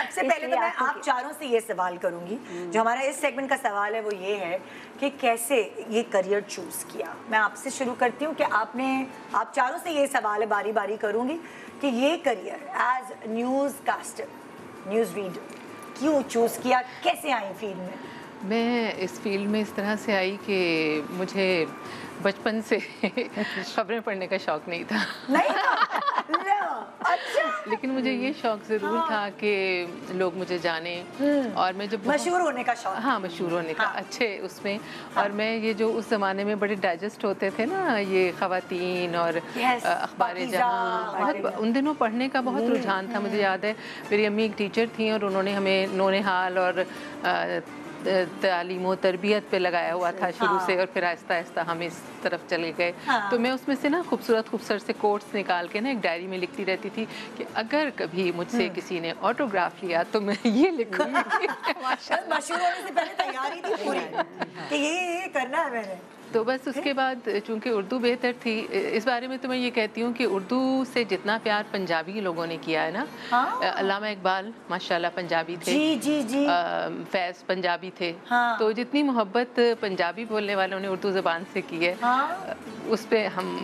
سب سے پہلے تو میں آپ چاروں سے یہ سوال کروں گی، جو ہمارا اس سیگمنٹ کا سوال ہے وہ یہ ہے کہ کیسے یہ کریئر چوز کیا. میں آپ سے شروع کرتی ہوں کہ آپ چاروں سے یہ سوال ہے، باری باری کروں گی کہ یہ career as news caster, news reader کیوں چوز کیا، کیسے آئی فیلڈ میں؟ میں اس فیلڈ میں اس طرح سے آئی کہ مجھے بچپن سے خبریں پڑھنے کا شوق نہیں تھا. لیکن مجھے یہ شوق ضرور تھا کہ لوگ مجھے جانیں، اور میں جب مشہور ہونے کا شوق. ہاں، مشہور ہونے کا اچھے اس میں. اور میں یہ جو اس زمانے میں بڑے ڈائجسٹ ہوتے تھے نا، یہ خواتین اور اخبار جہاں، ان دنوں پڑھنے کا بہت رجحان تھا. مجھے یاد ہے میری امی ایک ٹیچر تھیں اور انہوں نے ہمیں نونہال اور تعلیم و تربیت پہ لگایا ہوا تھا شروع سے، اور پھر آہستہ آہستہ ہم اس طرف چلے گئے. تو میں اس میں سے نا خوبصورت سے کوٹس نکال کے نا ایک ڈائری میں لکھتی رہتی تھی کہ اگر کبھی مجھ سے کسی نے آٹوگراف لیا تو میں یہ لکھوں گی. مشہور ہونے سے پہلے تیاری تھی پوری کہ یہ کرنا ہے میں نے. تو بس اس کے بعد چونکہ اردو بہتر تھی، اس بارے میں تو میں یہ کہتی ہوں کہ اردو سے جتنا پیار پنجابی لوگوں نے کیا ہے نا، علامہ اقبال ماشاءاللہ پنجابی تھے، فیض پنجابی تھے، تو جتنی محبت پنجابی بولنے والوں نے اردو زبان سے کی ہے اس پہ ہم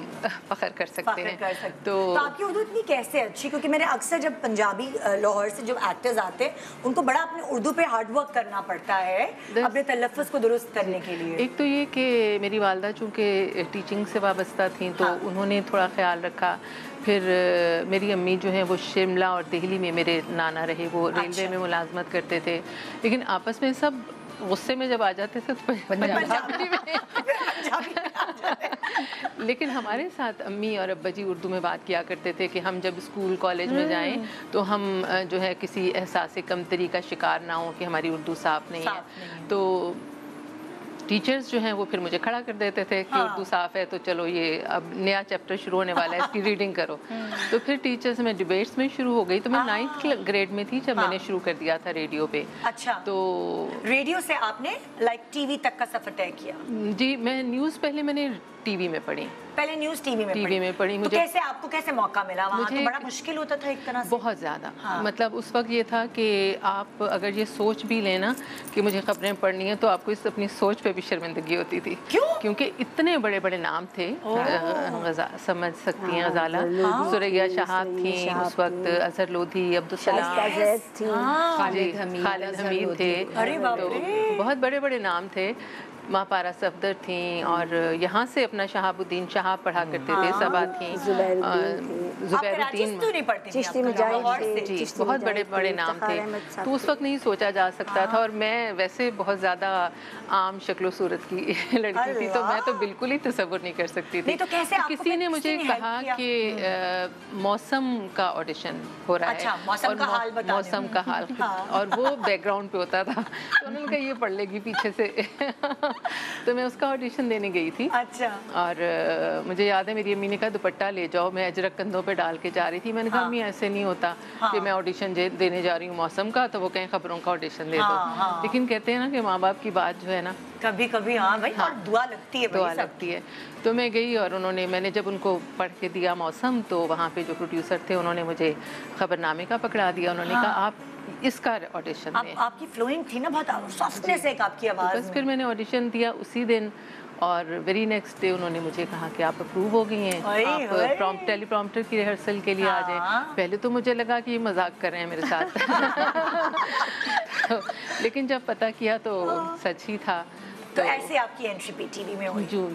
فخر کر سکتے ہیں. تو آپ کی اردو اتنی کیسے اچھی؟ کیونکہ میں نے اکثر جب پنجابی لاہور سے جو ایکٹرز آتے ہیں ان کو بڑا اپنے اردو پہ ہارڈ ورک کرنا پڑتا ہے اپنے تلفظ کو درست کرنے کے لیے. ایک تو یہ کہ میری والدہ چونکہ ٹیچنگ سے وابستہ تھیں تو انہوں نے تھوڑا خیال رکھا. پھر میری امی جو ہیں وہ شملہ اور دہلی میں میرے نانا رہے، وہ ریلوے میں ملازمت کرتے تھے، لیکن آپس میں سب غصے میں جب آ جاتے تھے تو پنجابی میں. لیکن ہمارے ساتھ امی اور ابا جی اردو میں بات کیا کرتے تھے کہ ہم جب اسکول کالج میں جائیں تو ہم جو ہے کسی احساس کمتری کا شکار نہ ہوں کہ ہماری اردو صاف نہیں ہے. تو ٹیچرز جو ہیں وہ پھر مجھے کھڑا کر دیتے تھے کہ اردو صاف ہے تو چلو یہ اب نیا چیپٹر شروع ہونے والا ہے، اس کی ریڈنگ کرو. تو پھر ٹیچرز میں ڈیبیٹس میں شروع ہو گئی. تو میں 9th گریڈ میں تھی جب میں نے شروع کر دیا تھا ریڈیو پہ. اچھا، تو ریڈیو سے آپ نے لائک ٹی وی تک کا سفر طے کیا؟ جی، میں نیوز پہلے میں نے ٹی وی میں پڑھی. پہلے نیوز ٹی وی میں پڑھی. مجھے کیسے آپ کو کیسے موقع ملا؟ وہاں تو بڑا مشکل ہوتا تھا ایک طرح سے. بہت زیادہ. مطلب اس وقت یہ تھا کہ آپ اگر یہ سوچ بھی لیں نا کہ مجھے خبریں پڑھنی ہیں تو آپ کو اس اپنی سوچ پہ بھی شرمندگی ہوتی تھی. کیوں؟ کیونکہ اتنے بڑے بڑے نام تھے. سمجھ سکتی ہیں غزالہ، سریا شہاب تھیں اس وقت، اظہر لودھی، عبدالسلام، خالد حمید تھے. تو بہت بڑے بڑے نام تھے. ماں پارا صفدر تھیں، اور یہاں سے اپنا شہاب الدین شہاب پڑھا کرتے تھے، صبا تھیں، زبیر الدین، جی بہت بڑے بڑے نام تھے. تو اس وقت نہیں سوچا جا سکتا تھا، اور میں ویسے بہت زیادہ عام شکل و صورت کی لڑکی تھی تو میں تو بالکل ہی تصور نہیں کر سکتی تھی. کسی نے مجھے کہا کہ موسم کا آڈیشن ہو رہا ہے، اور موسم کا حال، اور وہ بیک گراؤنڈ پہ ہوتا تھا، تو انہوں نے کہا یہ پڑھ لے گی پیچھے سے. تو میں اس کا آڈیشن دینے گئی تھی. اچھا. اور مجھے یاد ہے میری امی نے کہا دوپٹہ لے جاؤ. میں اجرک کندھوں پہ ڈال کے جا رہی تھی. میں نے کہا امی ایسے نہیں ہوتا کہ میں آڈیشن دینے جا رہی ہوں موسم کا تو وہ کہیں خبروں کا آڈیشن دے دو. لیکن کہتے ہیں نا کہ ماں باپ کی بات جو ہے نا کبھی کبھی بھائی اور دعا لگتی ہے. تو میں گئی اور میں نے جب ان کو پڑھ کے دیا موسم تو وہاں پہ جو پروڈیوسر تھے انہوں نے مجھے خبر نامے کا پکڑا دیا. انہوں نے کہا آپ اس کا آڈیشن دیں. آپ کی فلوئنگ تھی نا بہت، سافٹنس ایک آپ کی آواز. بس پھر میں نے آڈیشن دیا اسی دن، اور ویری نیکسٹ ڈے انہوں نے مجھے کہا کہ آپ اپروو ہو گئی ہیں، آپ ٹیلی پرومپٹر کی ریہرسل کے لیے آ جائیں. پہلے تو مجھے لگا کہ یہ مذاق کر رہے ہیں میرے ساتھ، لیکن جب پتہ کیا تو سچ ہی تھا. تو ایسے آپ کی انٹری پی ٹی وی میں ہوئی. جو